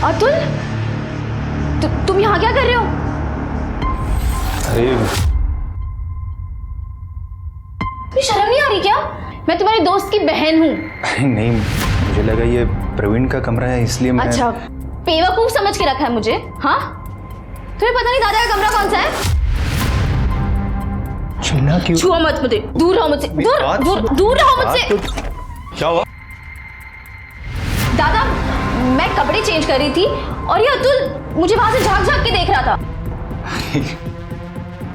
अतुल, तुम यहाँ क्या कर रहे हो? अरे तुम्हें शर्म नहीं आ रही क्या? मैं तुम्हारे दोस्त की बहन हूँ। नहीं, मुझे लगा ये प्रवीण का कमरा है इसलिए मैं। अच्छा, बेवकूफ समझ के रखा है मुझे? हाँ, तुम्हें पता नहीं दादा का कमरा कौन सा है? छीना क्यों? छुआ मत मुझे, दूर रहो मुझसे, दूर रहो मुझसे। क्या हुआ? दादा, मैं कपड़े चेंज कर रही थी और ये अतुल मुझे वहां से झांक झांक के देख रहा था।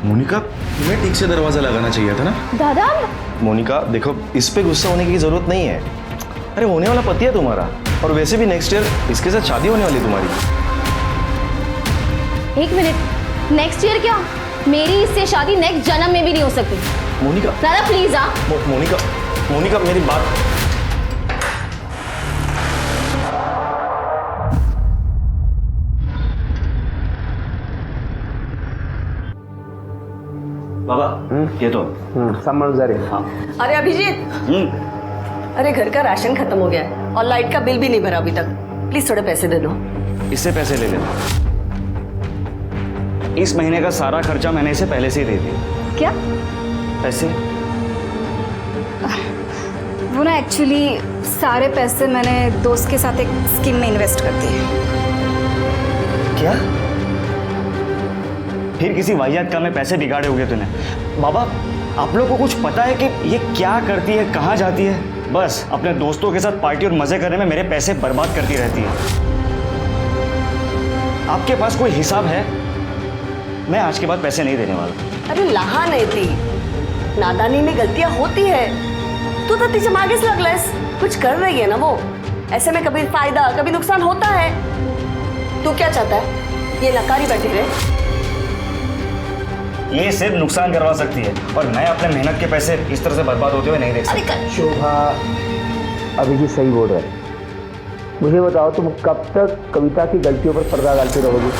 मोनिका, तुम्हें ठीक से दरवाजा लगाना चाहिए था ना। दादा, मोनिका देखो, इस पे गुस्सा होने की जरूरत नहीं है। अरे होने वाला पति है तुम्हारा, और वैसे भी नेक्स्ट ईयर इसके साथ शादी होने वाली तुम्हारी। एक मिनट, नेक्स्ट ईयर क्या? मेरी इससे शादी नेक्स्ट जन्म में भी नहीं हो सकती। मोनिका दादा प्लीज। मोनिका मेरी बात। बाबा, ये तो समझ रहे। हाँ। अरे अभिजीत, अरे घर का राशन खत्म हो गया है और लाइट का बिल भी नहीं भरा अभी तक। प्लीज थोड़े पैसे दे दो। इससे पैसे ले लेना। इस महीने का सारा खर्चा मैंने इसे पहले से ही दे दिया। क्या? पैसे? वो ना एक्चुअली सारे पैसे मैंने दोस्त के साथ एक स्कीम में इन्वेस्ट कर दिए। क्या? फिर किसी वाहियात काम में पैसे बिगाड़े होंगे तूने। बाबा, आप लोग को कुछ पता है कि ये क्या करती है, कहाँ जाती है? बस अपने दोस्तों के साथ पार्टी और मजे करने में मेरे पैसे बर्बाद करती रहती है। आपके पास कोई हिसाब है? मैं आज के बाद पैसे नहीं देने वाला। अरे लहा नहीं थी, नादानी में गलतियां होती है। तू तो तीसरे आगे से लगलस, कुछ कर रही है ना वो। ऐसे में कभी फायदा कभी नुकसान होता है। तू क्या चाहता है, ये नकारी बैठी रहे? ये सिर्फ नुकसान करवा सकती है, और मैं अपने मेहनत के पैसे इस तरह से बर्बाद होते हुए नहीं देख सकता। शोभा, अभिजीत सही बोल रहे। मुझे बताओ, तुम कब तक कविता की गलतियों पर पर्दा डालती रहोगी?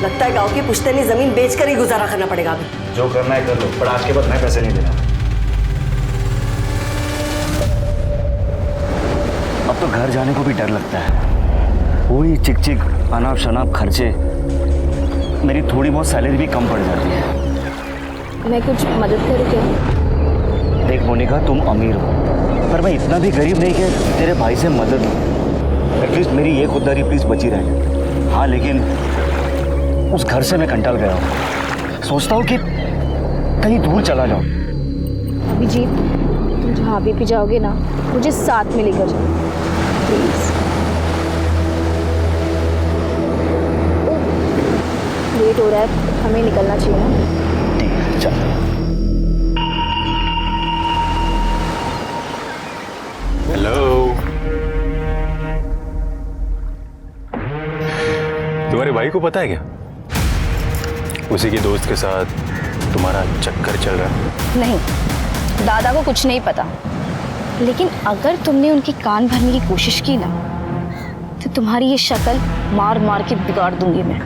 लगता है गांव की पुश्तैनी जमीन बेचकर ही गुजारा करना पड़ेगा अभी। जो करना है कर लो, पर आज के बाद मैं पैसे नहीं देना। अब तो घर जाने को भी डर लगता है। वही चिक चिक अनाप शनाप खर्चे, मेरी थोड़ी बहुत सैलरी भी कम पड़ जाती है। मैं कुछ मदद करूँ क्या? देख मोनिका, तुम अमीर हो, पर मैं इतना भी गरीब नहीं कि तेरे भाई से मदद लूँ। एटलीस्ट मेरी ये खुददारी प्लीज बची रहे। हाँ, लेकिन उस घर से मैं कंटाल गया हूँ। सोचता हूँ कि कहीं दूर चला जाऊँ। अभिजीत, तुम जहाँ भी जाओगे ना, मुझे साथ में लेकर जाओ प्लीज। लेट हो रहा है, हमें निकलना चाहिए ना। ठीक है, चल। हेलो, तुम्हारे भाई को पता है क्या उसी के दोस्त के साथ तुम्हारा चक्कर चल रहा है? नहीं, दादा को कुछ नहीं पता, लेकिन अगर तुमने उनकी कान भरने की कोशिश की ना, तो तुम्हारी ये शक्ल मार मार के बिगाड़ दूंगी मैं।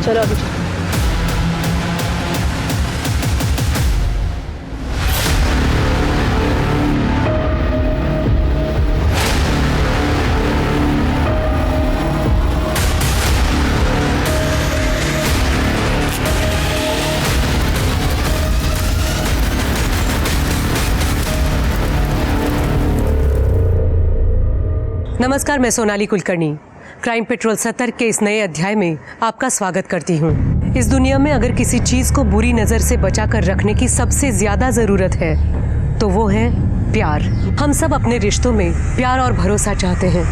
चलो अभी। नमस्कार, मैं सोनाली कुलकर्णी क्राइम पेट्रोल सतर्क के इस नए अध्याय में आपका स्वागत करती हूँ। इस दुनिया में अगर किसी चीज को बुरी नजर से बचाकर रखने की सबसे ज्यादा जरूरत है तो वो है प्यार। हम सब अपने रिश्तों में प्यार और भरोसा चाहते हैं।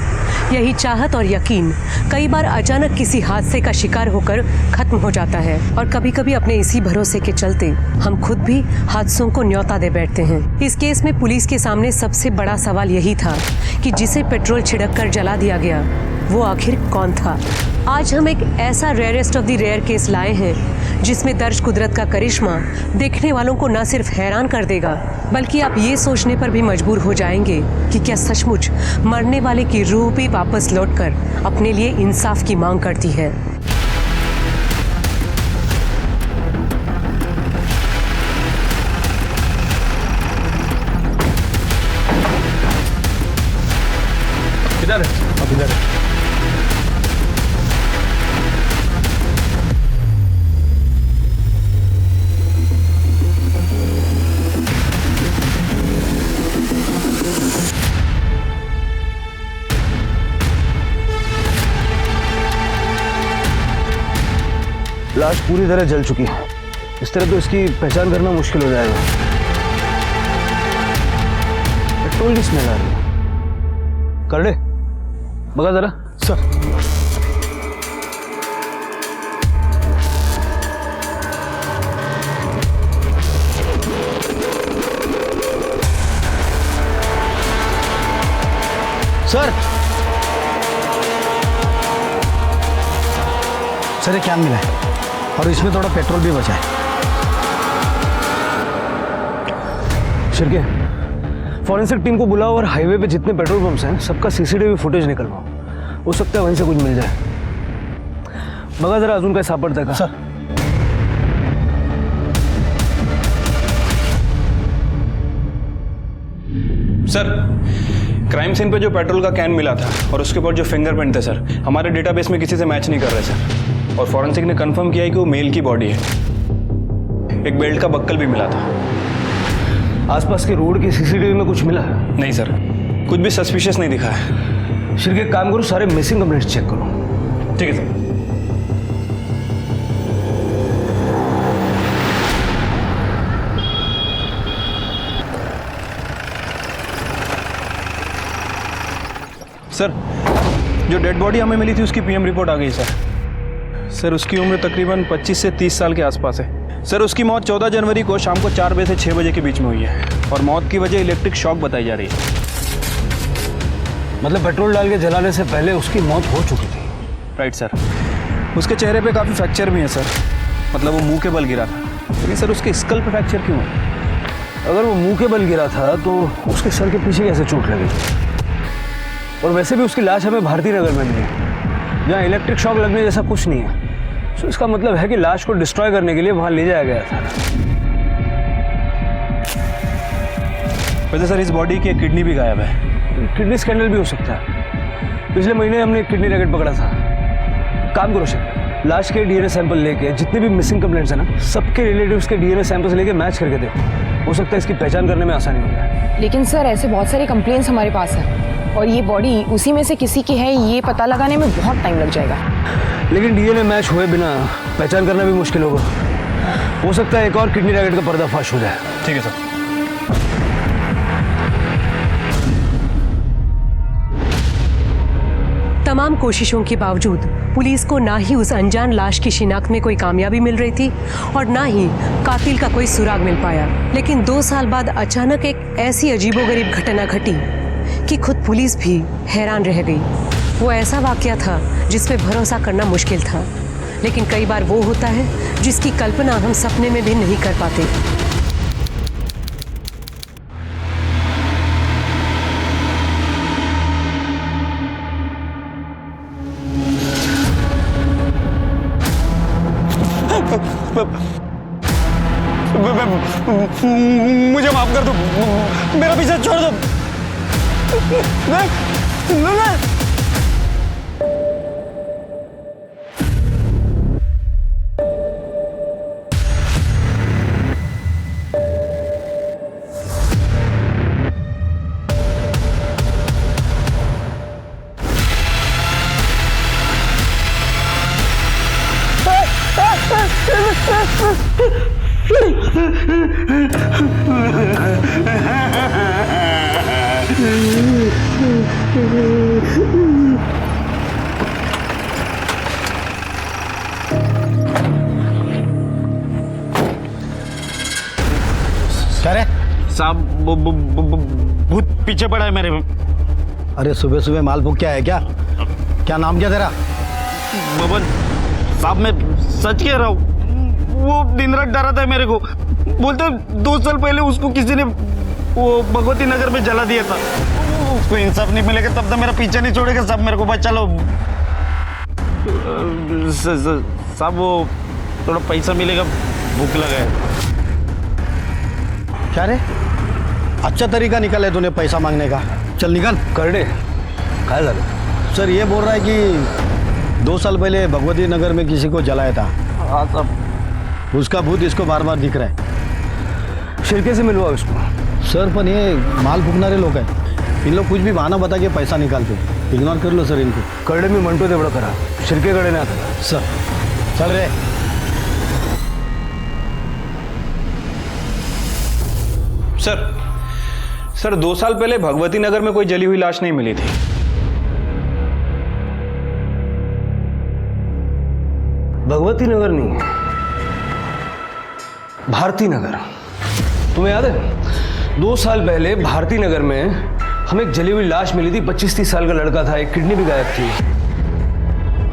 यही चाहत और यकीन कई बार अचानक किसी हादसे का शिकार होकर खत्म हो जाता है और कभी कभी अपने इसी भरोसे के चलते हम खुद भी हादसों को न्योता दे बैठते हैं। इस केस में पुलिस के सामने सबसे बड़ा सवाल यही था कि जिसे पेट्रोल छिड़क कर जला दिया गया वो आखिर कौन था। आज हम एक ऐसा rarest of the rare case लाए हैं जिसमें दर्ज कुदरत का करिश्मा देखने वालों को न सिर्फ हैरान कर देगा बल्कि आप ये सोचने पर भी मजबूर हो जाएंगे कि क्या सचमुच मरने वाले की रूह भी वापस लौटकर अपने लिए इंसाफ की मांग करती है। किधर है? अब इधर है। लाश पूरी तरह जल चुकी है। इस तरह तो इसकी पहचान करना मुश्किल हो जाएगा। पेट्रोल की स्मेल आ रही है। कर ले, बगा जरा। सर, सर ये क्या मिला है और इसमें थोड़ा पेट्रोल भी बचा है। शिरके, फॉरेंसिक टीम को बुलाओ और हाईवे पे जितने पेट्रोल पंप्स हैं सबका सीसीटीवी फुटेज निकलवाओ। हो सकता है वहीं से कुछ मिल जाए। बघा जरा अजून काय सापडतंय का? सर सर, क्राइम सीन पे जो पेट्रोल का कैन मिला था और उसके ऊपर जो फिंगरप्रिंट थे सर, हमारे डेटाबेस में किसी से मैच नहीं कर रहे सर। और फॉरेंसिक ने कंफर्म किया है कि वो मेल की बॉडी है। एक बेल्ट का बक्कल भी मिला था। आसपास के रोड की सीसीटीवी में कुछ मिला? नहीं सर, कुछ भी सस्पिशियस नहीं दिखा है। शिरके एक काम करो, सारे मिसिंग कंप्लेंट्स चेक करो। ठीक है सर। सर, जो डेड बॉडी हमें मिली थी उसकी पीएम रिपोर्ट आ गई सर। उसकी उम्र तकरीबन 25 से 30 साल के आसपास है। सर, उसकी मौत 14 जनवरी को शाम को 4 बजे से 6 बजे के बीच में हुई है और मौत की वजह इलेक्ट्रिक शॉक बताई जा रही है। मतलब पेट्रोल डाल के जलाने से पहले उसकी मौत हो चुकी थी? Right sir. उसके चेहरे पे काफ़ी फ्रैक्चर भी है सर, मतलब वो मुंह के बल गिरा था। लेकिन सर उसके स्कल पे फ्रैक्चर क्यों है? अगर वो मुंह के बल गिरा था तो उसके सर के पीछे कैसे चोट लगी? और वैसे भी उसकी लाश हमें भारती नगर में मिली, जहाँ इलेक्ट्रिक शॉक लगने जैसा कुछ नहीं है। तो इसका मतलब है कि लाश को डिस्ट्रॉय करने के लिए वहाँ ले जाया गया था। वैसे सर इस बॉडी की एक किडनी भी गायब है। किडनी स्कैंडल भी हो सकता है। पिछले महीने हमने एक किडनी रैकेट पकड़ा था। काम करो सर, लाश के डीएनए सैंपल लेके जितने भी मिसिंग कंप्लेंट्स हैं ना, सबके रिलेटिव्स के डीएनए सैंपल्स लेके मैच करके देखो। हो सकता है इसकी पहचान करने में आसानी हो जाए। लेकिन सर ऐसे बहुत सारी कंप्लेंट्स हमारे पास है और ये बॉडी उसी में से किसी की है, ये पता लगाने में बहुत टाइम लग जाएगा। लेकिन डीएनए मैच हुए बिना पहचान करना भी मुश्किल होगा। हो सकता है एक और किडनी रैकेट का पर्दाफाश हो जाए। ठीक है सर। तमाम कोशिशों के बावजूद पुलिस को ना ही उस अनजान लाश की शिनाख्त में कोई कामयाबी मिल रही थी और ना ही कातिल का कोई सुराग मिल पाया। लेकिन 2 साल बाद अचानक एक ऐसी अजीबोगरीब घटना घटी कि खुद पुलिस भी हैरान रह गई। वो ऐसा वाकया था जिस पे भरोसा करना मुश्किल था, लेकिन कई बार वो होता है जिसकी कल्पना हम सपने में भी नहीं कर पाते। मुझे माफ कर दो, मेरा पीछा छोड़ दो। क्या रे? साहब भूत पीछे पड़ा है मेरे। अरे सुबह सुबह माल भूख क्या है क्या? क्या नाम क्या तेरा? बबन साहब, मैं सच कह रहा हूँ, वो दिन रात डराता है मेरे को। बोलते 2 साल पहले उसको किसी ने वो भगवती नगर में जला दिया था। उसको इंसाफ नहीं मिलेगा तब तक मेरा पीछा नहीं छोड़ेगा। साहब मेरे को बचा लो। साहब वो थोड़ा पैसा मिलेगा, भूख लगा है। क्या रे? अच्छा तरीका निकल है तूने पैसा मांगने का। चल निकल कर दे। काय झालं? सर ये बोल रहा है कि 2 साल पहले भगवती नगर में किसी को जलाया था। हाँ साहब, उसका भूत इसको बार बार दिख रहा है। शिरके से मिलवा उसको। सर पर ये माल फुकणारे लोग हैं, इन लोग कुछ भी बहाना बता के पैसा निकालते। इग्नोर कर लो सर इनको। करडे मी म्हणतो तेवढं करा, शिरकेकडे नाही आता। सर चल रे। सर 2 साल पहले भगवती नगर में कोई जली हुई लाश नहीं मिली थी। भगवती नगर नहीं, भारती नगर। तुम्हें याद है 2 साल पहले भारती नगर में हमें एक जली हुई लाश मिली थी। 25-30 साल का लड़का था, एक किडनी भी गायब थी।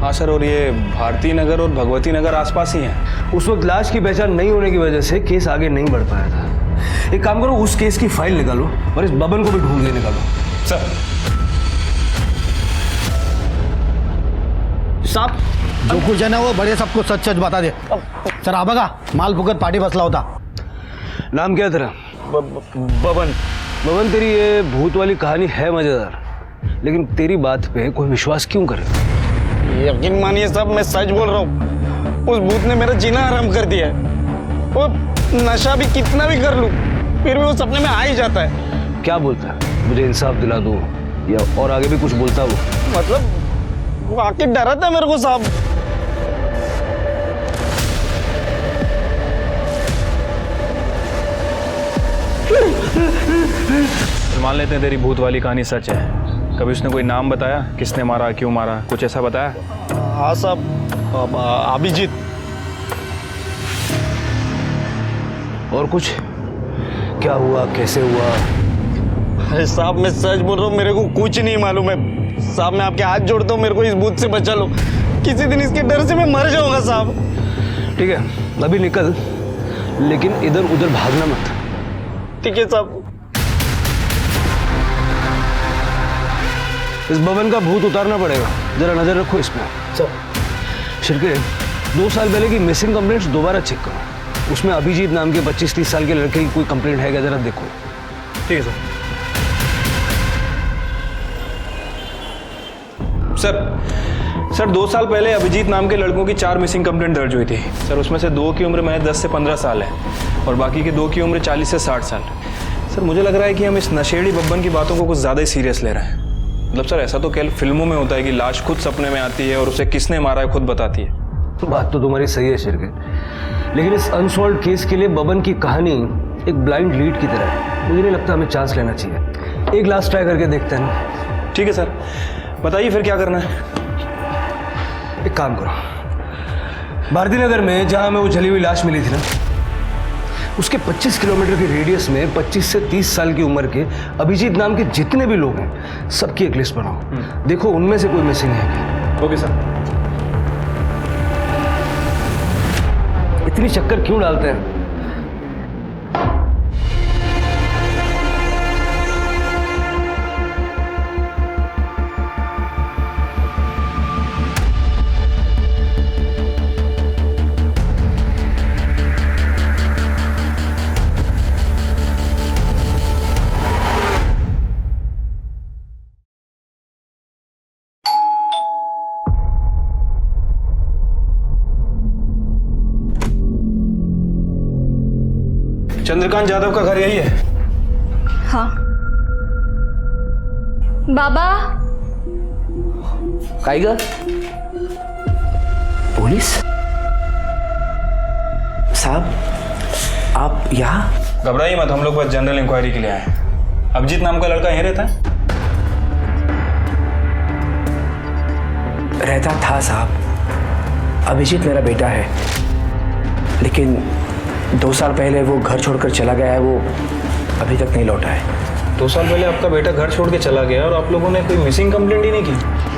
हाँ सर, और ये भारती नगर और भगवती नगर आसपास ही हैं। उस वक्त लाश की पहचान नहीं होने की वजह से केस आगे नहीं बढ़ पाया था। एक काम करो, उस केस की फाइल निकालो और इस बबन को भी ढूंढ के निकालो। सर साहब जो कुछ है ना वो बड़े सबको सच सच बता दे। सर आ बघा माल फुकत पार्टी बसला होता। नाम क्या है तेरा? बबन। बबन, तेरी ये भूत वाली कहानी है मजेदार, लेकिन तेरी बात पे कोई विश्वास क्यों करे? यकीन मानिए साहब, मैं सच बोल रहा हूँ। उस भूत ने मेरा जीना हराम कर दिया है। वो नशा भी कितना भी कर लूं, फिर भी वो सपने में आ ही जाता है। क्या बोलता है? मुझे इंसाफ दिला दो, या और आगे भी कुछ बोलता वो? मतलब वो आके डराता है मेरे को साहब। मान लेते हैं तेरी भूत वाली कहानी सच है। कभी उसने कोई नाम बताया, किसने मारा, क्यों मारा, कुछ ऐसा बताया? हाँ साहब, अभिजीत। और कुछ? क्या हुआ, कैसे हुआ? अरे साहब मैं सच बोल रहा हूँ, मेरे को कुछ नहीं मालूम है साहब। मैं आपके हाथ जोड़ता हूँ, मेरे को इस भूत से बचा लो। किसी दिन इसके डर से मैं मर जाऊंगा साहब। ठीक है, अभी निकल, लेकिन इधर उधर भागना मत। ठीक है साहब। इस भवन का भूत उतारना पड़ेगा, जरा नजर रखो इसमें। सब शिरके, 2 साल पहले की मिसिंग कंप्लेंट्स दोबारा चेक करो। उसमें अभिजीत नाम के 25-30 साल के लड़के की कोई कंप्लेंट है क्या, जरा देखो। ठीक है सर 2 साल पहले अभिजीत नाम के लड़कों की 4 मिसिंग कंप्लेंट दर्ज हुई थी। सर उसमें से 2 की उम्र महज 10 से 15 साल है और बाकी के 2 की उम्र 40 से 60 साल। सर मुझे लग रहा है कि हम इस नशेड़ी बब्बन की बातों को कुछ ज़्यादा ही सीरियस ले रहे हैं। मतलब सर ऐसा तो केवल फिल्मों में होता है कि लाश खुद सपने में आती है और उसे किसने मारा है खुद बताती है। बात तो तुम्हारी सही है शिरके, लेकिन इस अनसॉल्व्ड केस के लिए बबन की कहानी एक ब्लाइंड लीड की तरह है। मुझे नहीं लगता हमें चांस लेना चाहिए। एक लास्ट ट्राई करके देखते हैं। ठीक है सर, बताइए फिर क्या करना है। एक काम करो, भारती नगर में जहां हमें वो जली हुई लाश मिली थी ना, उसके 25 किलोमीटर के रेडियस में 25 से 30 साल की उम्र के अभिजीत नाम के जितने भी लोग हैं सबकी एक लिस्ट बनाओ। देखो उनमें से कोई मिसिंग है क्या। Okay sir. इतनी चक्कर क्यों डालते हैं? चंद्रकांत यादव का घर यही है? हाँ। बाबा, काय ग? पुलिस साहब आप यहाँ? घबराइए मत, हम लोग बस जनरल इंक्वायरी के लिए आए हैं। अभिजीत नाम का लड़का यहीं रहता है? रहता था साहब। अभिजीत मेरा बेटा है, लेकिन 2 साल पहले वो घर छोड़कर चला गया है। वो अभी तक नहीं लौटा है। 2 साल पहले आपका बेटा घर छोड़ के चला गया और आप लोगों ने कोई मिसिंग कंप्लेंट ही नहीं की?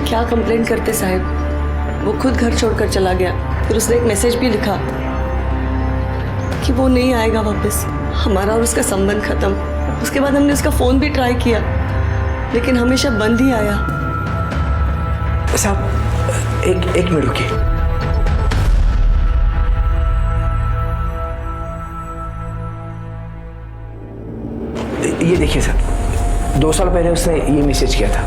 क्या कंप्लेंट करते साहब, वो खुद घर छोड़कर चला गया। फिर उसने एक मैसेज भी लिखा कि वो नहीं आएगा वापस, हमारा और उसका संबंध खत्म। उसके बाद हमने उसका फ़ोन भी ट्राई किया, लेकिन हमेशा बंद ही आया। साहब एक मिनट रुकिए। ये देखिए सर, 2 साल पहले उसने ये मैसेज किया था।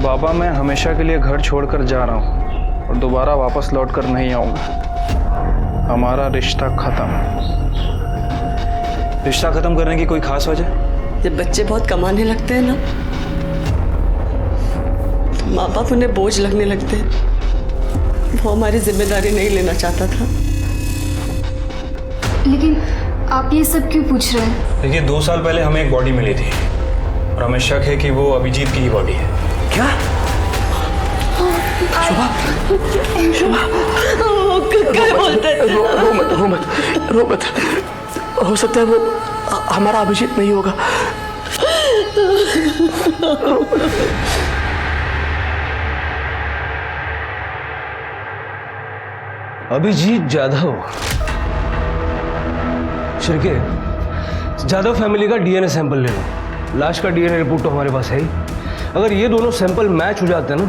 बाबा, मैं हमेशा के लिए घर छोड़कर जा रहा हूँ और दोबारा वापस लौटकर नहीं आऊँगा। हमारा रिश्ता खत्म। रिश्ता खत्म करने की कोई खास वजह? जब बच्चे बहुत कमाने लगते हैं ना, तो माँ बाप उन्हें बोझ लगने लगते हैं। वो हमारी जिम्मेदारी नहीं लेना चाहता था। लेकिन आप ये सब क्यों पूछ रहे हैं? देखिए, 2 साल पहले हमें एक बॉडी मिली थी और हमें शक है कि वो अभिजीत की ही बॉडी है। क्या? शुभा, क्या बोलते हैं? रो मत। हो सकता है वो हमारा अभिजीत नहीं होगा। अभिजीत जाधव? शिर्के, जाधव फैमिली का डीएनए सैंपल ले लो। लाश का डीएनए रिपोर्ट तो हमारे पास है ही। अगर ये दोनों सैंपल मैच हो जाते हैं ना,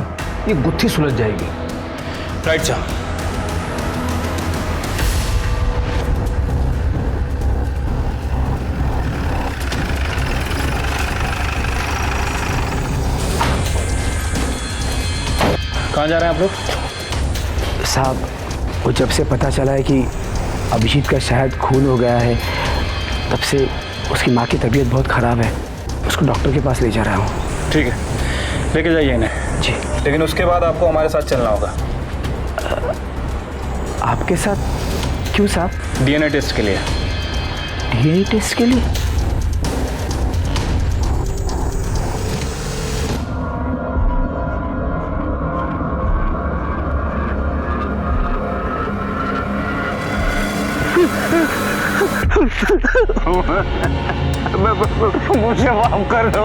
ये गुत्थी सुलझ जाएगी। राइट साहब। कहाँ जा रहे हैं आप लोग? साहब, वो जब से पता चला है कि अभिजीत का शायद खून हो गया है, तब से उसकी माँ की तबीयत बहुत ख़राब है। उसको डॉक्टर के पास ले जा रहा हूँ। ठीक है, लेके जाइए इन्हें। जी। लेकिन उसके बाद आपको हमारे साथ चलना होगा। आपके साथ? क्यों साहब? डीएनए टेस्ट के लिए। डीएनए टेस्ट के लिए? मुझे माफ कर दो,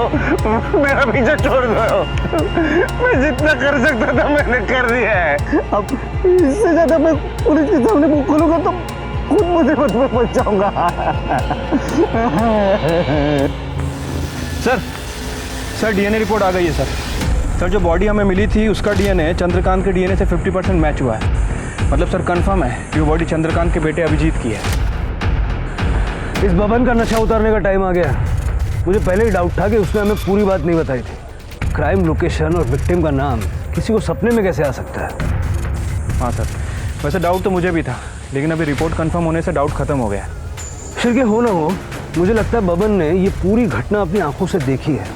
मेरा पीछा छोड़ दो। मैं जितना कर सकता था मैंने कर दिया है। अब इससे ज्यादा मैं पुलिस के सामने मुंह खोलूंगा तो खुद मुसीबत में फंस जाऊंगा। सर डीएनए रिपोर्ट आ गई है सर। जो बॉडी हमें मिली थी उसका डीएनए चंद्रकांत के डीएनए से 50% मैच हुआ है। मतलब सर कंफर्म है कि वो बॉडी चंद्रकांत के बेटे अभिजीत की है। इस बबन का नशा उतारने का टाइम आ गया। मुझे पहले ही डाउट था कि उसने हमें पूरी बात नहीं बताई थी। क्राइम लोकेशन और विक्टिम का नाम किसी को सपने में कैसे आ सकता है? हाँ सर, वैसे डाउट तो मुझे भी था, लेकिन अभी रिपोर्ट कंफर्म होने से डाउट खत्म हो गया। फिर क्या हो ना हो, मुझे लगता है बबन ने ये पूरी घटना अपनी आंखों से देखी है।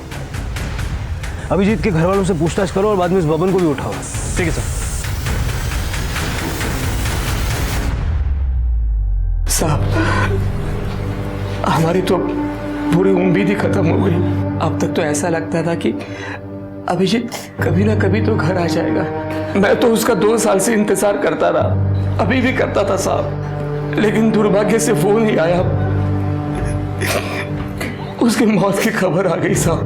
अभिजीत के घर वालों से पूछताछ करो और बाद में इस बबन को भी उठाओ। ठीक है सर। साहब, हमारी तो पूरी उम्मीद ही खत्म हो गई। अब तक तो ऐसा लगता था कि अभिजीत कभी ना कभी तो घर आ जाएगा। मैं तो उसका 2 साल से इंतजार करता रहा, अभी भी करता था साहब, लेकिन दुर्भाग्य से वो नहीं आया। उसकी मौत की खबर आ गई साहब।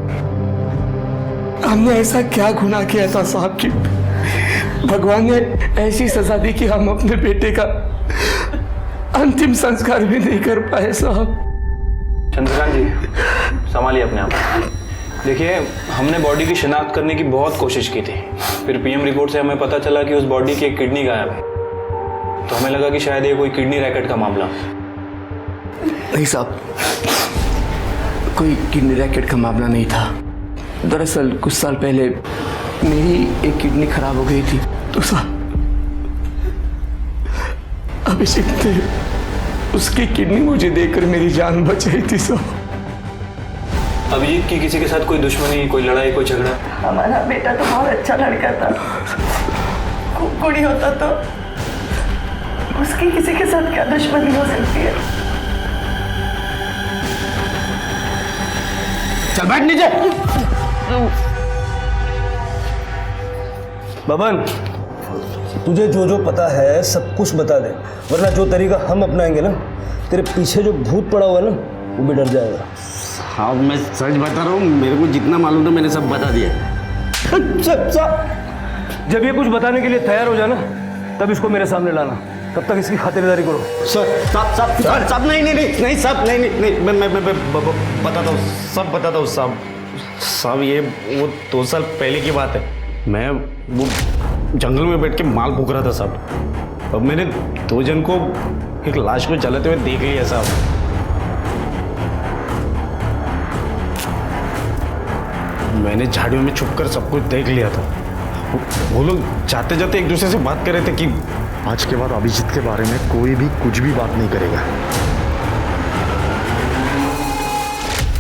हमने ऐसा क्या गुनाह किया था साहब कि भगवान ने ऐसी सजा दी कि हम अपने बेटे का अंतिम संस्कार भी नहीं कर पाए साहब। चंद्रकांत जी, संभालिए अपने आप। देखिए, हमने बॉडी की शिनाख्त करने की बहुत कोशिश की थी। फिर पीएम रिपोर्ट से हमें पता चला कि उस बॉडी की एक किडनी गायब है। तो हमें लगा कि शायद ये कोई किडनी रैकेट का मामला। नहीं साहब, कोई किडनी रैकेट का मामला नहीं था। दरअसल कुछ साल पहले मेरी एक किडनी खराब हो गई थी, तो साहब अभिजीत ने उसकी किडनी मुझे देकर मेरी जान बचाई थी साहब। अभिजीत की किसी के साथ कोई दुश्मनी, कोई लड़ाई, कोई झगड़ा? हमारा बेटा तो बहुत अच्छा लड़का था। कुड़ी होता तो उसकी किसी के साथ क्या दुश्मनी हो सकती है? चल बैठ नीचे। बबन, तुझे जो जो पता है सब कुछ बता दे, वरना जो तरीका हम अपनाएंगे ना, तेरे पीछे जो भूत पड़ा हुआ है ना, वो भी डर जाएगा। हाँ मैं सच बता रहा हूँ, मेरे को जितना मालूम था मैंने सब बता दिया। जब ये कुछ बताने के लिए तैयार हो जाना, तब इसको मेरे सामने लाना, तब तक इसकी खातिरदारी करो। साहब नहीं साहब, नहीं मैं बताता हूँ, सब बताता हूँ साहब ये वो 2 साल पहले की बात है। मैं वो जंगल में बैठ के माल भूख रहा था साहब। अब मैंने 2 जन को एक लाश को जलाते हुए देख लिया साहब। मैंने झाड़ियों में छुपकर सब कुछ देख लिया था। वो लोग जाते जाते एक दूसरे से बात कर रहे थे कि आज के बाद अभिजीत के बारे में कोई भी कुछ भी बात नहीं करेगा।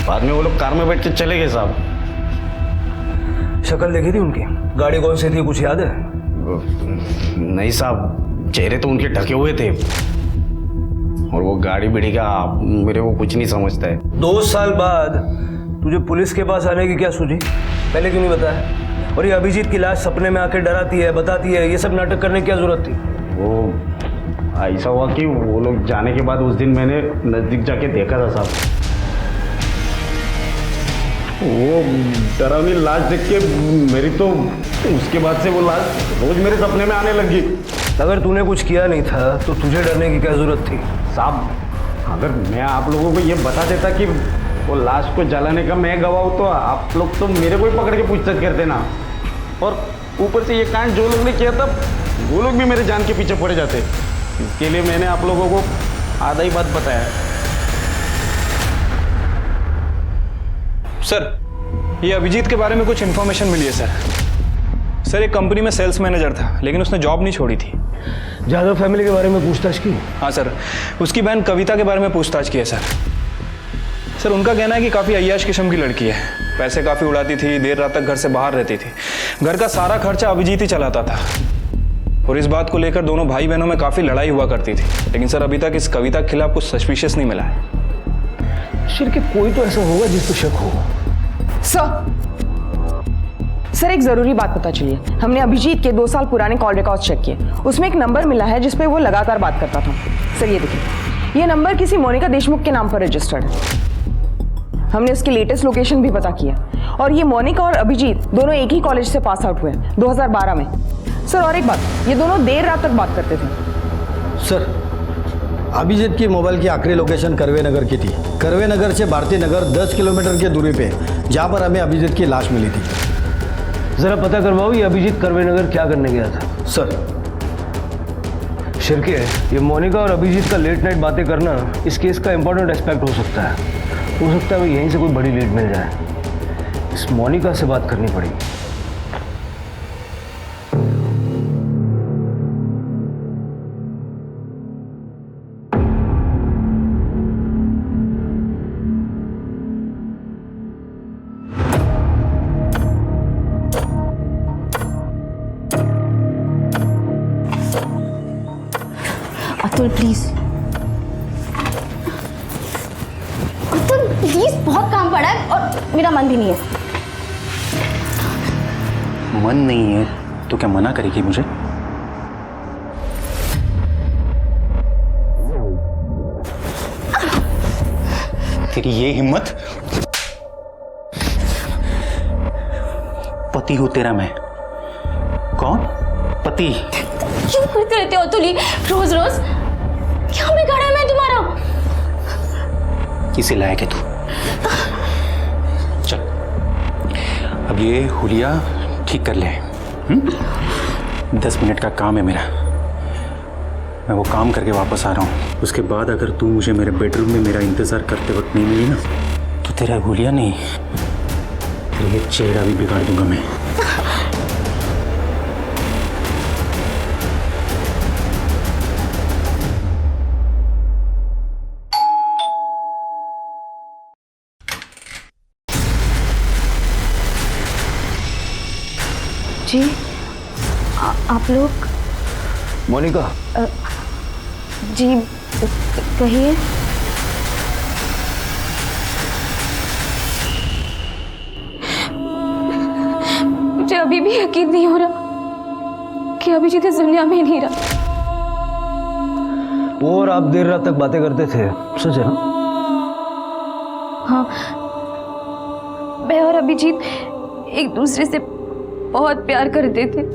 बाद में वो लोग कार में बैठ के चले गए साहब। शक्ल देखी थी उनकी? गाड़ी कौन सी थी, कुछ याद है? नहीं साहब, चेहरे तो उनके ढके हुए थे, और वो गाड़ी बिड़ी का मेरे को कुछ नहीं समझता है। 2 साल बाद तुझे पुलिस के पास आने की क्या सूझी? पहले क्यों नहीं बताया? और ये अभिजीत की लाश सपने में आके डराती है, बताती है, ये सब नाटक करने की क्या जरूरत थी? वो ऐसा हुआ कि वो लोग जाने के बाद उस दिन मैंने नजदीक जाके देखा था साहब। वो डरावनी लाश देख के मेरी तो उसके बाद से वो लाश रोज मेरे सपने में आने लगी। अगर तूने कुछ किया नहीं था तो तुझे डरने की क्या जरूरत थी? साहब, अगर मैं आप लोगों को ये बता देता कि वो लाश को जलाने का मैं गवाह हूं, तो आप लोग तो मेरे को ही पकड़ के पूछताछ करते ना। और ऊपर से ये कांड जो लोग ने किया था, वो लोग भी मेरे जान के पीछे पड़े जाते। इसके लिए मैंने आप लोगों को आधा ही बात बताया। सर, ये अभिजीत के बारे में कुछ इन्फॉर्मेशन मिली है सर, एक कंपनी में सेल्स मैनेजर था, लेकिन उसने जॉब नहीं छोड़ी थी। यादव फैमिली के बारे में पूछताछ की? हाँ सर, उसकी बहन कविता के बारे में पूछताछ की है सर, उनका कहना है कि काफ़ी अय्याश किस्म की लड़की है, पैसे काफ़ी उड़ाती थी, देर रात तक घर से बाहर रहती थी, घर का सारा खर्चा अभिजीत ही चलाता था, और इस बात को लेकर दोनों भाई बहनों में काफ़ी लड़ाई हुआ करती थी। लेकिन सर, अभी तक इस कविता के खिलाफ कुछ सस्पिशियस नहीं मिला है। शिर के कोई तो ऐसा होगा जिस पर शक हो। सर, एक जरूरी बात पता चली है। हमने अभिजीत के 2 साल पुराने कॉल रिकॉर्ड्स चेक किए, उसमें एक नंबर मिला है जिस पे वो लगातार बात करता था। सर ये देखिए, ये नंबर किसी मोनिका देशमुख के नाम पर रजिस्टर्ड है। हमने उसकी लेटेस्ट लोकेशन भी पता किया, और ये मोनिका और अभिजीत दोनों एक ही कॉलेज से पास आउट हुए 2012 में। सर और एक बात, ये दोनों देर रात तक बात करते थे। सर, अभिजीत की मोबाइल की आखिरी लोकेशन करवे नगर की थी। करवे नगर से भारती नगर 10 किलोमीटर की दूरी पे, जहाँ पर हमें अभिजीत की लाश मिली थी। जरा पता करवाओ ये अभिजीत करवे नगर क्या करने गया था। सर, शिरके, ये मोनिका और अभिजीत का लेट नाइट बातें करना इस केस का इंपॉर्टेंट एस्पेक्ट हो सकता है। हो सकता है यहीं से कोई बड़ी लीड मिल जाए। इस मोनिका से बात करनी पड़ेगी। अतुल प्लीज, अतुल प्लीज, बहुत काम पड़ा है और मेरा मन भी नहीं है। मन नहीं है तो क्या मना करेगी मुझे? तेरी ये हिम्मत? पति हूं तेरा मैं। कौन? पति। क्यों करते रहते हो अतुल रोज रोज? क्या बिगाड़ा है मैं तुम्हारा? किसे लायक है तू? चल, अब ये हुलिया ठीक कर ले। 10 मिनट का काम है मेरा, मैं वो काम करके वापस आ रहा हूँ। उसके बाद अगर तू मुझे मेरे बेडरूम में मेरा इंतजार करते वक्त नहीं मिली ना, तो तेरा हुलिया नहीं, तेरा ये चेहरा भी बिगाड़ दूंगा मैं। जी, आप लोग? मोनिका। जी कहिए। अभी भी यकीन नहीं हो रहा कि अभिजीत इस दुनिया में ही नहीं रहा। वो और आप देर रात तक बातें करते थे, सच है ना? हाँ, मैं और अभिजीत एक दूसरे से बहुत प्यार करते थे।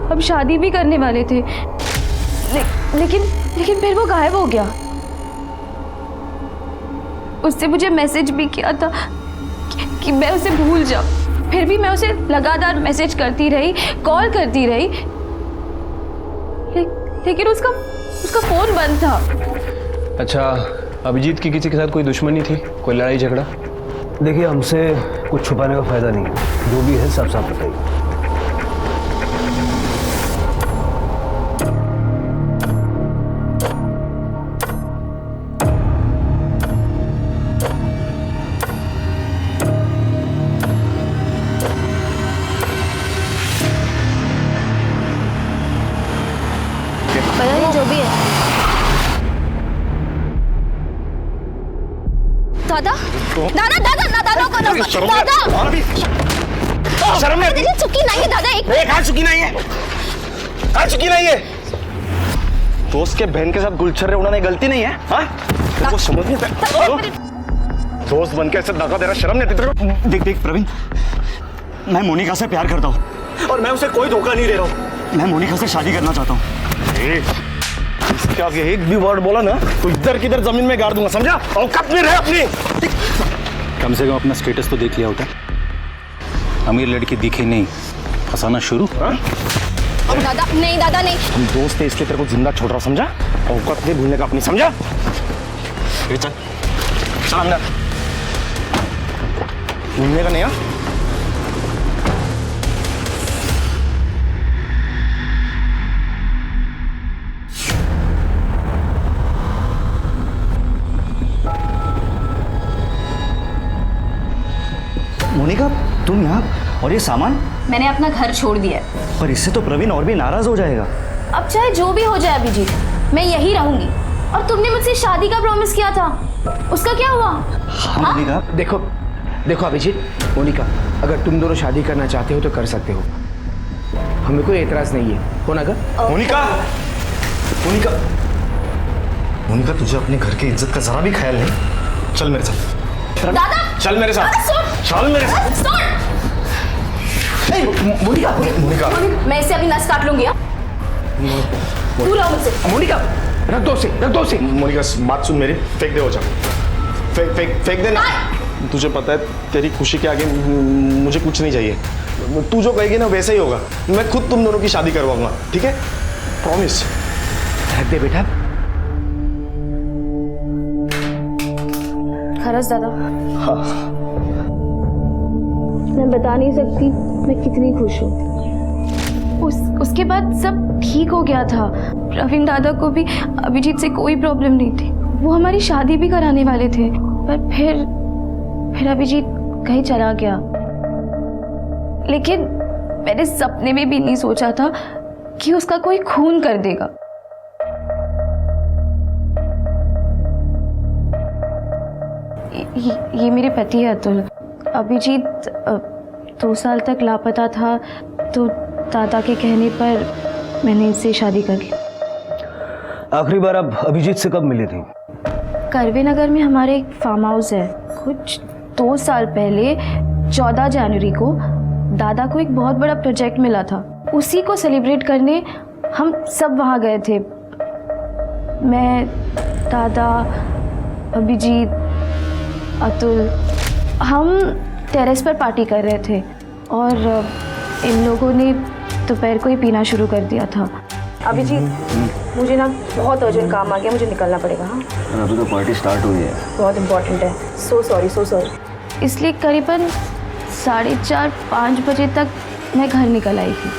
हम शादी भी करने वाले थे, लेकिन फिर वो गायब हो गया। उसने मुझे मैसेज भी किया था कि मैं उसे भूल जाऊं, फिर भी मैं उसे लगातार मैसेज करती रही, कॉल करती रही, लेकिन उसका फोन बंद था। अच्छा, अभिजीत की किसी के साथ कोई दुश्मनी थी, कोई लड़ाई झगड़ा? देखिए, हमसे कुछ छुपाने का फायदा नहीं है, जो भी है साफ साफ बताइए। पता नहीं, जो भी है। दादा दादा दादा ना दादा को दादा शर्म नहीं देखिए, चुकी नहीं है दादा। एक कहाँ चुकी नहीं है? कहाँ चुकी नहीं है? दोस्त के बहन के साथ गुलछर्रे उड़ाने गलती नहीं है? हाँ? तेरे को समझ नहीं आता? दोस्त बन के ऐसे धक्का दे रहा, शर्म नहीं आती तेरे को? देख प्रवीण, मैं मोनिका से प्यार करता हूँ और मैं उसे कोई धोखा नहीं दे रहा हूँ। मैं मोनिका से शादी करना चाहता हूँ। इसके आगे एक भी वर्ड बोला ना तो इधर किधर जमीन में गाड़ दूंगा, समझा? औकात में रहे अपनी। कम से कम अपना स्टेटस तो देख लिया होता। अमीर लड़की दिखे नहीं, फंसाना शुरू। अब दादा नहीं, दादा नहीं। हम दोस्त है इसलिए तेरे को जिंदा छोड़ रहा, समझा? औकात नहीं भूलने का अपनी, समझा? चल चल अंदर, भूलने का नहीं। हाँ, मोनिका, तुम यहाँ और ये सामान? मैंने अपना घर छोड़ दिया है। पर इससे तो प्रवीण और भी नाराज हो जाएगा। अब चाहे जो भी हो जाए अभिजीत, मैं यही रहूंगी। और तुमने मुझसे शादी का प्रॉमिस किया था, उसका क्या हुआ? हाँ मोनिका। देखो अभिजीत, मोनिका, अगर तुम दोनों शादी करना चाहते हो तो कर सकते हो, हमें कोई एतराज नहीं है। हो ना? मोनिका, मोनिका, मोनिका, तुझे अपने घर की इज्जत का जरा भी ख्याल नहीं? चल मेरे साथ। दादा चल मेरे साथ, चल मेरे साथ। मोनिका, मोनिका, मैं इससे अभी नस काट लूंगी। दूर रहो मुझसे। मोनिका, रख दो उसे। मोनिका, बात सुन मेरी, फेंक दे वो जा, फेंक देना। तुझे पता है तेरी खुशी के आगे मुझे कुछ नहीं चाहिए। तू जो कहेगी ना वैसा ही होगा। मैं खुद तुम दोनों की शादी करवाऊंगा, ठीक है? प्रॉमिस। रख दे बेटा। खरस दादा, मैं बता नहीं सकती मैं कितनी खुश हूँ। उसके बाद सब ठीक हो गया था। प्रवीण दादा को भी अभिजीत से कोई प्रॉब्लम नहीं थी। वो हमारी शादी भी कराने वाले थे, पर फिर अभिजीत कहीं चला गया। लेकिन मैंने सपने में भी नहीं सोचा था कि उसका कोई खून कर देगा। ये मेरे पति है अतुल। अभिजीत 2 साल तक लापता था, तो दादा के कहने पर मैंने इससे शादी कर ली। आखिरी बार आप अभिजीत से कब मिली थी? करवे नगर में हमारे एक फार्म हाउस है। कुछ 2 साल पहले 14 जनवरी को दादा को एक बहुत बड़ा प्रोजेक्ट मिला था। उसी को सेलिब्रेट करने हम सब वहाँ गए थे। मैं, दादा, अभिजीत, अतुल, हम टेरेस पर पार्टी कर रहे थे और इन लोगों ने दोपहर को ही पीना शुरू कर दिया था। अभिजीत, मुझे ना बहुत अर्जेंट काम आ गया, मुझे निकलना पड़ेगा। हाँ, अभी तो पार्टी स्टार्ट हुई है। बहुत इम्पोर्टेंट है। So sorry. इसलिए करीबन 4:30-5 बजे तक मैं घर निकल आई थी।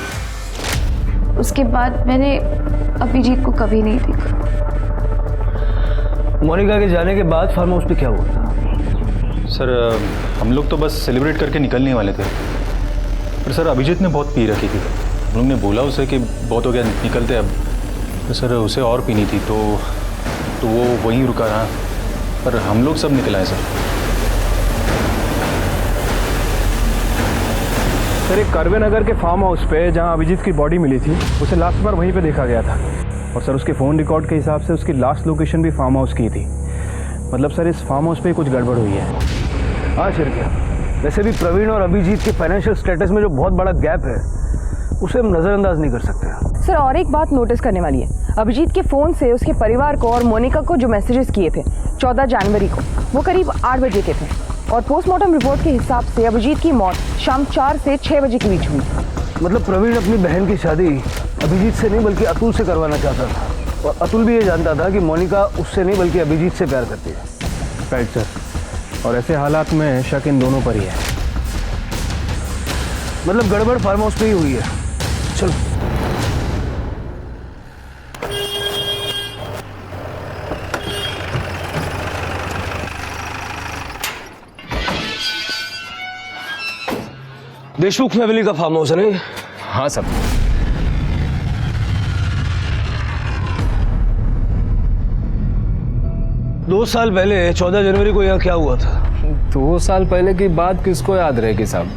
उसके बाद मैंने अभिजीत को कभी नहीं देखा। मोनिका के जाने के बाद फार्म हाउस पे क्या हुआ था? सर, हम लोग तो बस सेलिब्रेट करके निकलने वाले थे, पर सर अभिजीत ने बहुत पी रखी थी। हम लोग ने बोला उसे कि बहुत हो गया, निकलते अब। तो सर उसे और पीनी थी, तो वो वहीं रुका रहा, पर हम लोग सब निकल आए सर। सर एक करवे नगर के फार्म हाउस पे जहां अभिजीत की बॉडी मिली थी उसे लास्ट बार वहीं पे देखा गया था और सर उसके फ़ोन रिकॉर्ड के हिसाब से उसकी लास्ट लोकेशन भी फार्म हाउस की थी। मतलब सर इस फार्म हाउस पे कुछ गड़बड़ हुई है। हाँ शिरकिया, वैसे भी प्रवीण और अभिजीत के फाइनेंशियल स्टेटस में जो बहुत बड़ा गैप है उसे हम नज़रअंदाज नहीं कर सकते। सर और एक बात नोटिस करने वाली है, अभिजीत के फ़ोन से उसके परिवार को और मोनिका को जो मैसेजेस किए थे 14 जनवरी को वो करीब 8 बजे के थे और पोस्टमार्टम रिपोर्ट के हिसाब से अभिजीत की मौत शाम 4 से 6 बजे के बीच हुई। मतलब प्रवीण अपनी बहन की शादी अभिजीत से नहीं बल्कि अतुल से करवाना चाहता था और अतुल भी ये जानता था कि मोनिका उससे नहीं बल्कि अभिजीत से प्यार करती है। राइट सर, और ऐसे हालात में शक इन दोनों पर ही है। मतलब गड़बड़ फार्म हाउस पे ही हुई है। चलो देशमुख फैमिली का फार्म हाउस है नहीं? हाँ सर। दो साल पहले 14 जनवरी को यहाँ क्या हुआ था? 2 साल पहले की बात किसको याद रहेगी साहब?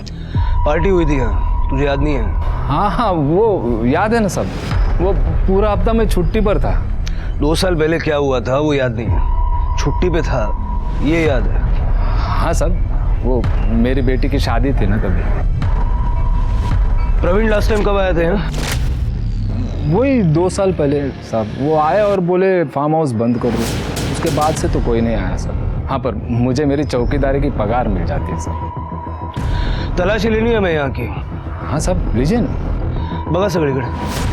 पार्टी हुई थी यहाँ, तुझे याद नहीं है? हाँ वो याद है ना सब। वो पूरा हफ्ता मैं छुट्टी पर था। 2 साल पहले क्या हुआ था वो याद नहीं है, छुट्टी पे था ये याद है। हाँ सब, वो मेरी बेटी की शादी थी ना तभी। प्रवीण लास्ट टाइम कब आए थे यहाँ? वही 2 साल पहले साहब। वो आए और बोले फार्म हाउस बंद कर दो, उसके बाद से तो कोई नहीं आया सर। हाँ पर मुझे मेरी चौकीदारी की पगार मिल जाती है सर। तलाशी लेनी है मैं यहाँ की। हाँ साहब लीजिए ना। बगा सगळीकडे।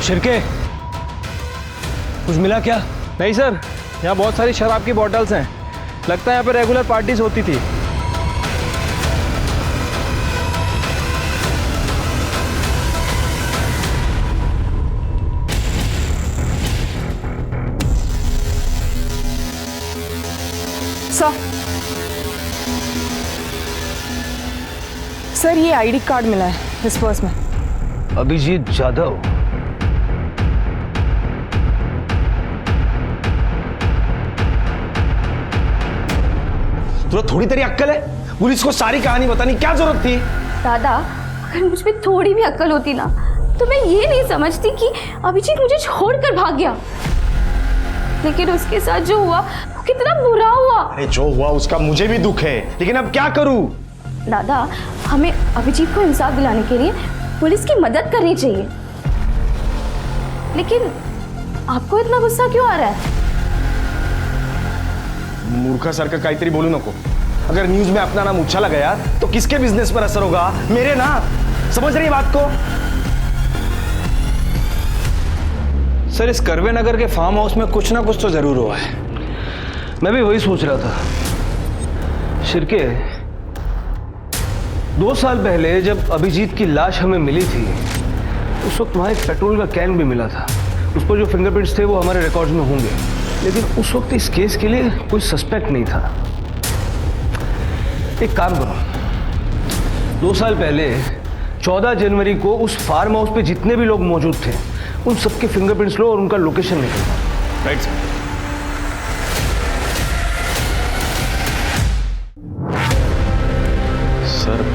शिरके, कुछ मिला क्या? नहीं सर, यहाँ बहुत सारी शराब की बॉटल्स हैं। लगता है यहाँ पे रेगुलर पार्टीज होती थी। सर ये आईडी कार्ड मिला है इस पर्स में। अभिजीत जाधव। तुझे थोड़ी तेरी अक्कल है? पुलिस को सारी कहानी बतानी क्या जरूरत थी? दादा, अगर मुझ में थोड़ी भी अक्ल होती ना तो मैं ये नहीं समझती कि अभिजीत मुझे छोड़कर भाग गया। लेकिन उसके साथ जो हुआ वो कितना बुरा हुआ। अरे जो हुआ उसका मुझे भी दुख है, लेकिन अब क्या करूं? दादा, हमें अभिजीत को इंसाफ दिलाने के लिए पुलिस की मदद करनी चाहिए। लेकिन आपको इतना गुस्सा क्यों आ रहा है? मूर्खासारखं काहीतरी बोलू नको। अगर न्यूज में अपना नाम उछाला गया तो किसके बिजनेस पर असर होगा? मेरे ना। समझ रही बात को? सर इस करवे नगर के फार्म हाउस में कुछ ना कुछ तो जरूर हुआ है। मैं भी वही सोच रहा था। शिरके, 2 साल पहले जब अभिजीत की लाश हमें मिली थी उस वक्त वहाँ एक पेट्रोल का कैन भी मिला था। उस पर जो फिंगरप्रिंट्स थे वो हमारे रिकॉर्ड्स में होंगे, लेकिन उस वक्त इस केस के लिए कोई सस्पेक्ट नहीं था। एक काम करो, 2 साल पहले 14 जनवरी को उस फार्म हाउस पे जितने भी लोग मौजूद थे उन सबके फिंगरप्रिंट्स लो और उनका लोकेशन निकालो। Right sir. सर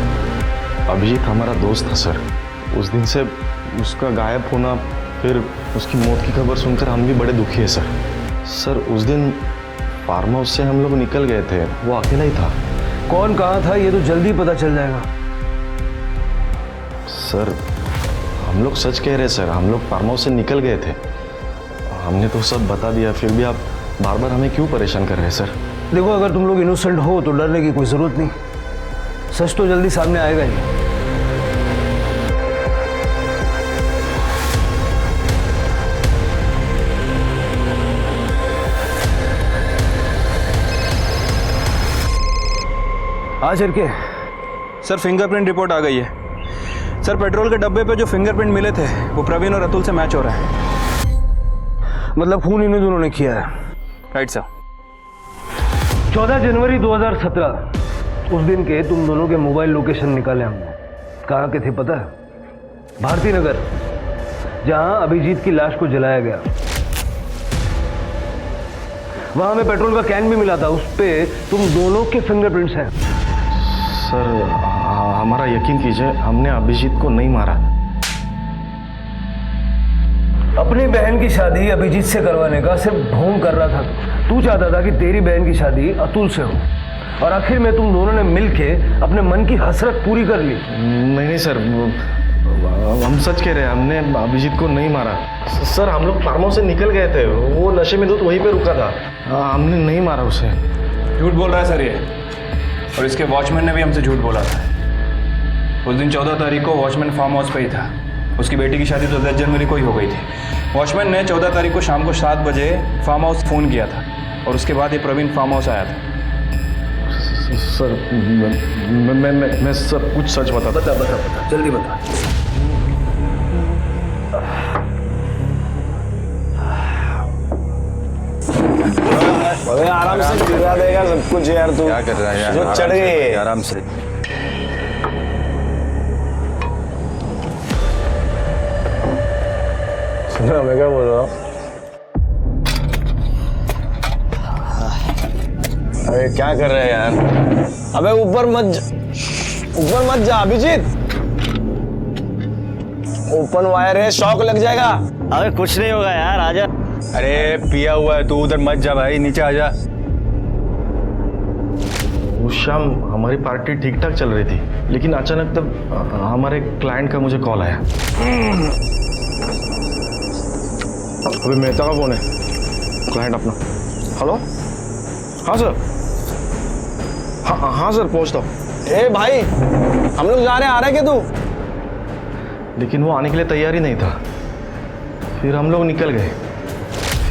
अभिजीत हमारा दोस्त था सर। उस दिन से उसका गायब होना, फिर उसकी मौत की खबर सुनकर हम भी बड़े दुखी है सर। सर उस दिन फार्म हाउस से हम लोग निकल गए थे, वो अकेला ही था। कौन कहाँ था ये तो जल्दी पता चल जाएगा। सर हम लोग सच कह रहे सर, हम लोग फार्म हाउस से निकल गए थे। हमने तो सब बता दिया, फिर भी आप बार बार हमें क्यों परेशान कर रहे हैं सर? देखो, अगर तुम लोग इनोसेंट हो तो डरने की कोई जरूरत नहीं। सच तो जल्दी सामने आएगा ही। हाँ शिरके। सर फिंगरप्रिंट रिपोर्ट आ गई है। सर पेट्रोल के डब्बे पे जो फिंगरप्रिंट मिले थे वो प्रवीण और अतुल से मैच हो रहा है। मतलब खून इन्हीं दोनों ने किया है? Right sir. 14 जनवरी 2017 उस दिन के तुम दोनों के मोबाइल लोकेशन निकाले हमने। कहाँ के थे पता है? भारती नगर, जहां अभिजीत की लाश को जलाया गया। वहां हमें पेट्रोल का कैन भी मिला था, उस पे तुम दोनों के फिंगरप्रिंट्स हैं। सर हमारा यकीन कीजिए, हमने अभिजीत को नहीं मारा। अपनी बहन की शादी अभिजीत से करवाने का सिर्फ ढोंग कर रहा था। तू चाहता था कि तेरी बहन की शादी अतुल से हो, और आखिर में तुम दोनों ने मिलके अपने मन की हसरत पूरी कर ली। नहीं सर, हम सच कह रहे हैं, हमने अभिजीत को नहीं मारा। सर हम लोग फार्म हाउस से निकल गए थे, वो नशे में तो वहीं पे रुका था। हमने नहीं मारा उसे। झूठ बोल रहा है सर ये, और इसके वॉचमैन ने भी हमसे झूठ बोला था। उस दिन 14 तारीख को वॉचमैन फार्म हाउस पे ही था। उसकी बेटी की शादी तो 10 जनवरी को ही हो गई थी। वॉचमैन ने 14 तारीख को शाम को 7 बजे फार्म हाउस फ़ोन किया था, और उसके बाद ये प्रवीण फार्म हाउस आया था। सर मैं सब कुछ सच बता जल्दी बता। अबे आराम से गिरा देगा सब कुछ यार। तू क्या कर रहा है यार? जो चढ़ गई आराम से। सुनो मैं क्या बोल रहा हूँ? अबे क्या कर रहे हैं यार? अबे ऊपर मत जा अभिजीत। ओपन वायर है, शॉक लग जाएगा। अबे कुछ नहीं होगा यार, आजा। अरे पिया हुआ है, तू उधर मत जा भाई, नीचे आ जा। उस शाम हमारी पार्टी ठीक ठाक चल रही थी, लेकिन अचानक तब हमारे क्लाइंट का मुझे कॉल आया। अबे मेहता का फोन है, क्लाइंट अपना। हेलो, हाँ सर। हाँ सर पहुँचता हूँ। ए भाई हम लोग जा रहे हैं, आ रहा है क्या तू? लेकिन वो आने के लिए तैयार ही नहीं था। फिर हम लोग निकल गए।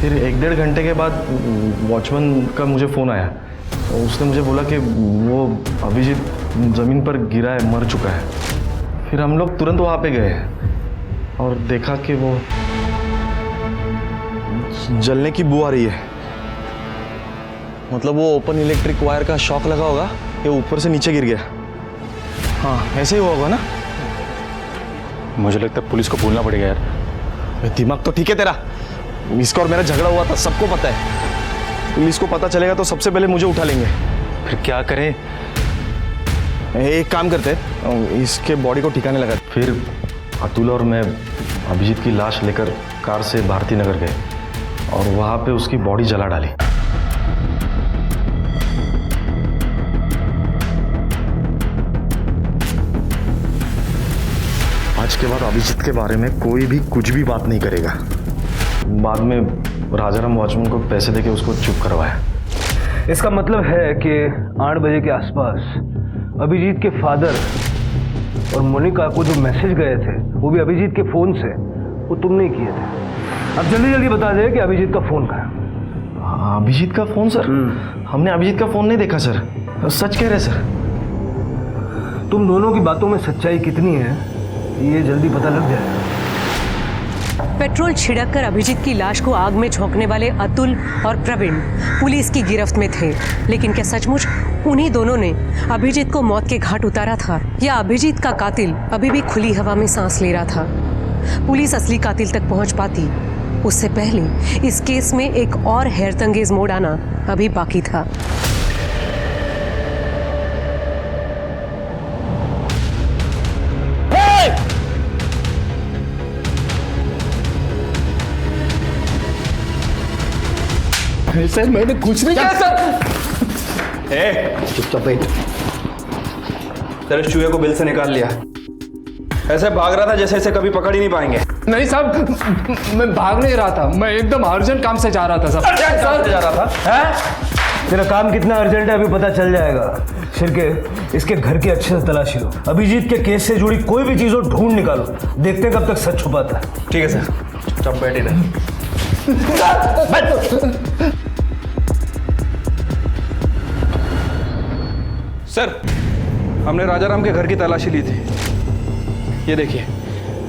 फिर 1-1.5 घंटे के बाद वॉचमैन का मुझे फ़ोन आया। उसने मुझे बोला कि वो अभिजीत ज़मीन पर गिरा है, मर चुका है। फिर हम लोग तुरंत वहाँ पे गए और देखा कि वो जलने की बू आ रही है। मतलब वो ओपन इलेक्ट्रिक वायर का शॉक लगा होगा, ये ऊपर से नीचे गिर गया। हाँ ऐसे ही हुआ होगा ना? मुझे लगता है पुलिस को बोलना पड़ेगा यार। दिमाग तो ठीक है तेरा। इसका और मेरा झगड़ा हुआ था, सबको पता है। पुलिस को पता चलेगा तो सबसे पहले मुझे उठा लेंगे। फिर क्या करें? एक काम करते हैं, इसके बॉडी को ठिकाने लगा। फिर अतुल और मैं अभिजीत की लाश लेकर कार से भारती नगर गए और वहाँ पे उसकी बॉडी जला डाली। आज के बाद अभिजीत के बारे में कोई भी कुछ भी बात नहीं करेगा। बाद में राजाराम वॉचमैन को पैसे देके उसको चुप करवाया। इसका मतलब है कि 8 बजे के आसपास अभिजीत के फादर और मोनिका को जो मैसेज गए थे, वो भी अभिजीत के फोन से, वो तुमने किए थे। अब जल्दी जल्दी बता दे कि अभिजीत का फोन कहाँ है? अभिजीत का फोन सर? हमने अभिजीत का फोन नहीं देखा सर। सच कह रहे सर। तुम दोनों की बातों में सच्चाई कितनी है ये जल्दी पता लग जाएगा। पेट्रोल छिड़ककर अभिजीत की लाश को आग में झोंकने वाले अतुल और प्रवीण पुलिस की गिरफ्त में थे, लेकिन क्या सचमुच उन्हीं दोनों ने अभिजीत को मौत के घाट उतारा था, या अभिजीत का कातिल अभी भी खुली हवा में सांस ले रहा था? पुलिस असली कातिल तक पहुंच पाती उससे पहले इस केस में एक और हैरतंगेज मोड़ आना अभी बाकी था। सर मैंने कुछ नहीं किया सर। चुपचाप बैठ। सर इस चूहे को बिल से निकाल लिया। ऐसे भाग रहा था जैसे इसे कभी पकड़ ही नहीं पाएंगे। नहीं साहब, मैं भाग नहीं रहा था, मैं एकदम अर्जेंट काम से जा रहा था साहब। क्या जा रहा था? हैं? तेरा काम कितना अर्जेंट है अभी पता चल जाएगा। शिर्के, इसके घर की अच्छे से तलाशी लो। अभिजीत के केस से जुड़ी कोई भी चीज हो ढूंढ निकालो, देखते हैं कब तक सच छुपाता है। ठीक है सर, चुप बैठे रहे। सर हमने राजाराम के घर की तलाशी ली थी। ये देखिए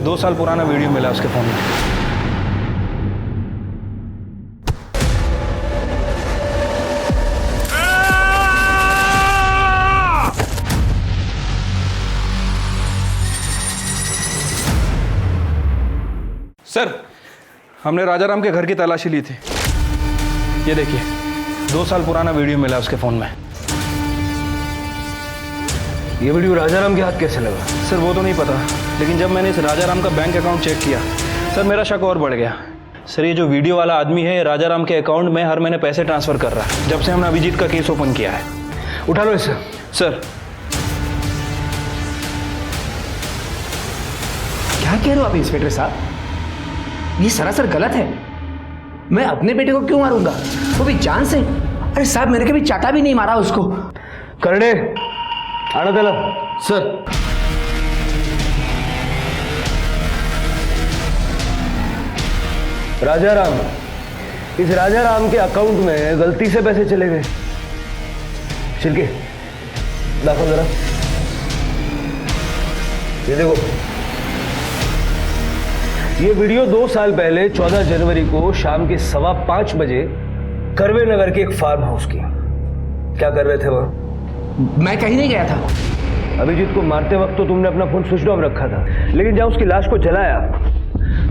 2 साल पुराना वीडियो मिला उसके फोन में। सर, हमने राजाराम के घर की तलाशी ली थी। ये देखिए, 2 साल पुराना वीडियो मिला उसके फ़ोन में। ये वीडियो राजाराम के हाथ कैसे लगा? सर वो तो नहीं पता, लेकिन जब मैंने इस राजाराम का बैंक अकाउंट चेक किया सर, मेरा शक और बढ़ गया। सर ये जो वीडियो वाला आदमी है, राजाराम के अकाउंट में हर महीने पैसे ट्रांसफ़र कर रहा है, जब से हमने अभिजीत का केस ओपन किया है। उठा लो इसे। सर क्या कह रहे हो आप इंस्पेक्टर साहब? ये सरासर गलत है। मैं अपने बेटे को क्यों मारूंगा, वो भी जान से? अरे साहब, मैंने कभी चाटा भी नहीं मारा उसको। करणे, आना त्याला। सर, राजाराम, इस राजाराम के अकाउंट में गलती से पैसे चले गए। छिलके दाखिल जरा। ये देखो, ये वीडियो 2 साल पहले 14 जनवरी को शाम के 5:15 बजे करवे नगर के एक फार्म हाउस की। क्या कर रहे थे वहां? मैं कहीं नहीं गया था। अभिजीत को मारते वक्त तो तुमने अपना फोन स्विच ऑफ रखा था, लेकिन जब उसकी लाश को जलाया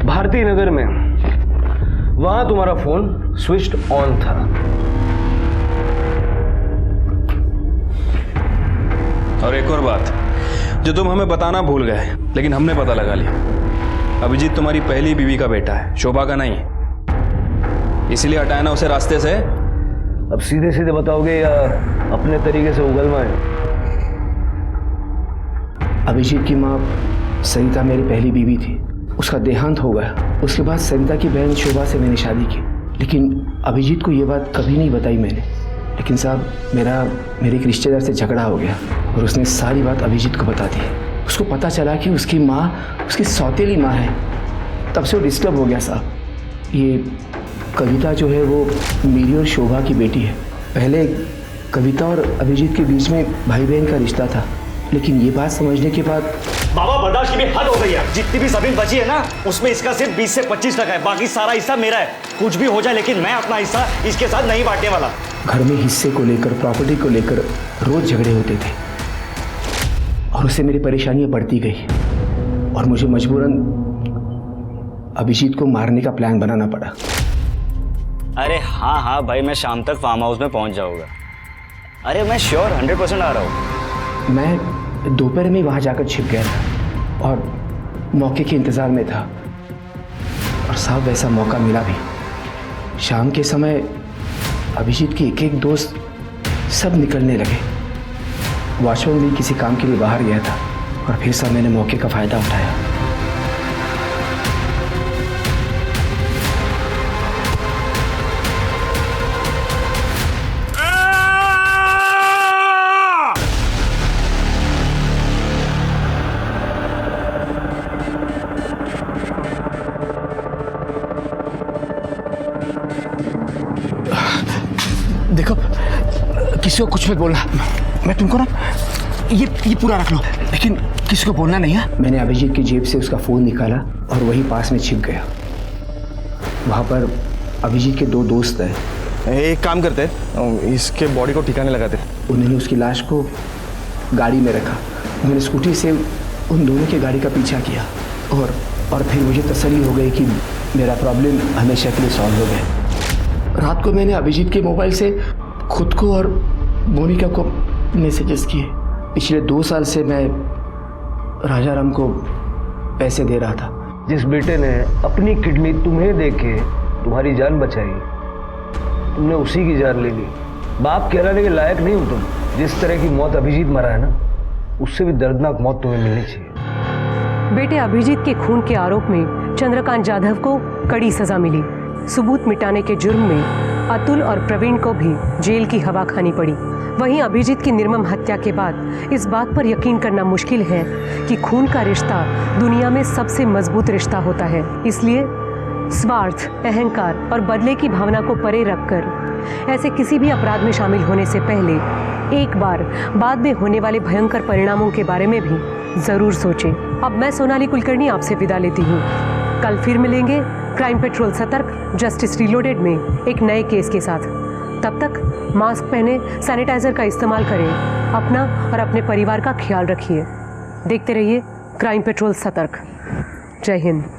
भारती नगर में, वहां तुम्हारा फोन स्विच ऑन था। और एक और बात जो तुम हमें बताना भूल गए, लेकिन हमने पता लगा लिया। अभिजीत तुम्हारी पहली बीवी का बेटा है, शोभा का नहीं। इसीलिए हटाया ना उसे रास्ते से। अब सीधे सीधे बताओगे या अपने तरीके से उगलवाएं? अभिजीत की माँ सरिता मेरी पहली बीवी थी। उसका देहांत हो गया। उसके बाद सरिता की बहन शोभा से मैंने शादी की, लेकिन अभिजीत को ये बात कभी नहीं बताई मैंने। लेकिन साहब, मेरे एक रिश्तेदार से झगड़ा हो गया और उसने सारी बात अभिजीत को बता दी। उसको पता चला कि उसकी माँ उसकी सौतेली माँ है। तब से वो डिस्टर्ब हो गया साहब। ये कविता जो है वो मेरी और शोभा की बेटी है। पहले कविता और अभिजीत के बीच में भाई बहन का रिश्ता था, लेकिन ये बात समझने के बाद बाबा, बर्दाश्त की भी हद हो गई है। जितनी भी जमीन बची है ना, उसमें इसका सिर्फ 20 से 25% है, बाकी सारा हिस्सा मेरा है। कुछ भी हो जाए, लेकिन मैं अपना हिस्सा इसके साथ नहीं बांटने वाला। घर में हिस्से को लेकर, प्रॉपर्टी को लेकर रोज झगड़े होते थे और उससे मेरी परेशानियां बढ़ती गई और मुझे मजबूरन अभिजीत को मारने का प्लान बनाना पड़ा। अरे हाँ भाई, मैं शाम तक फार्म हाउस में पहुंच जाऊंगा। अरे मैं श्योर 100% आ रहा हूँ। मैं दोपहर में वहाँ जाकर छिप गया था और मौके के इंतज़ार में था, और साहब वैसा मौका मिला भी। शाम के समय अभिजीत के एक दोस्त सब निकलने लगे। वॉचमैन भी किसी काम के लिए बाहर गया था और फिर साहब मैंने मौके का फ़ायदा उठाया। देखो, किसी को कुछ मत बोलना। मैं तुमको ना ये पूरा रख लो, लेकिन किसी को बोलना नहीं है। मैंने अभिजीत की जेब से उसका फ़ोन निकाला और वही पास में छिप गया। वहाँ पर अभिजीत के 2 दोस्त हैं। एक काम करते हैं, इसके बॉडी को ठिकाने लगाते। उन्होंने उसकी लाश को गाड़ी में रखा। मैंने स्कूटी से उन दोनों की गाड़ी का पीछा किया और फिर मुझे तसल्ली हो गई कि मेरा प्रॉब्लम हमेशा के लिए सॉल्व हो गया। रात को मैंने अभिजीत के मोबाइल से खुद को और मोनिका को मैसेजेस किए। पिछले 2 साल से मैं राजाराम को पैसे दे रहा था। जिस बेटे ने अपनी किडनी तुम्हें देके तुम्हारी जान बचाई, तुमने उसी की जान ले ली। बाप कहलाने के लायक नहीं हो तुम। जिस तरह की मौत अभिजीत मरा है ना, उससे भी दर्दनाक मौत तुम्हें मिलनी चाहिए। बेटे अभिजीत के खून के आरोप में चंद्रकांत जाधव को कड़ी सजा मिली। सबूत मिटाने के जुर्म में अतुल और प्रवीण को भी जेल की हवा खानी पड़ी। वहीं अभिजीत की निर्मम हत्या के बाद इस बात पर यकीन करना मुश्किल है कि खून का रिश्ता दुनिया में सबसे मजबूत रिश्ता होता है। इसलिए स्वार्थ, अहंकार और बदले की भावना को परे रखकर ऐसे किसी भी अपराध में शामिल होने से पहले एक बार बाद में होने वाले भयंकर परिणामों के बारे में भी जरूर सोचें। अब मैं सोनाली कुलकर्णी आपसे विदा लेती हूँ। कल फिर मिलेंगे क्राइम पेट्रोल सतर्क जस्टिस रीलोडेड में एक नए केस के साथ। तब तक मास्क पहने, सैनिटाइजर का इस्तेमाल करें, अपना और अपने परिवार का ख्याल रखिए। देखते रहिए क्राइम पेट्रोल सतर्क। जय हिंद।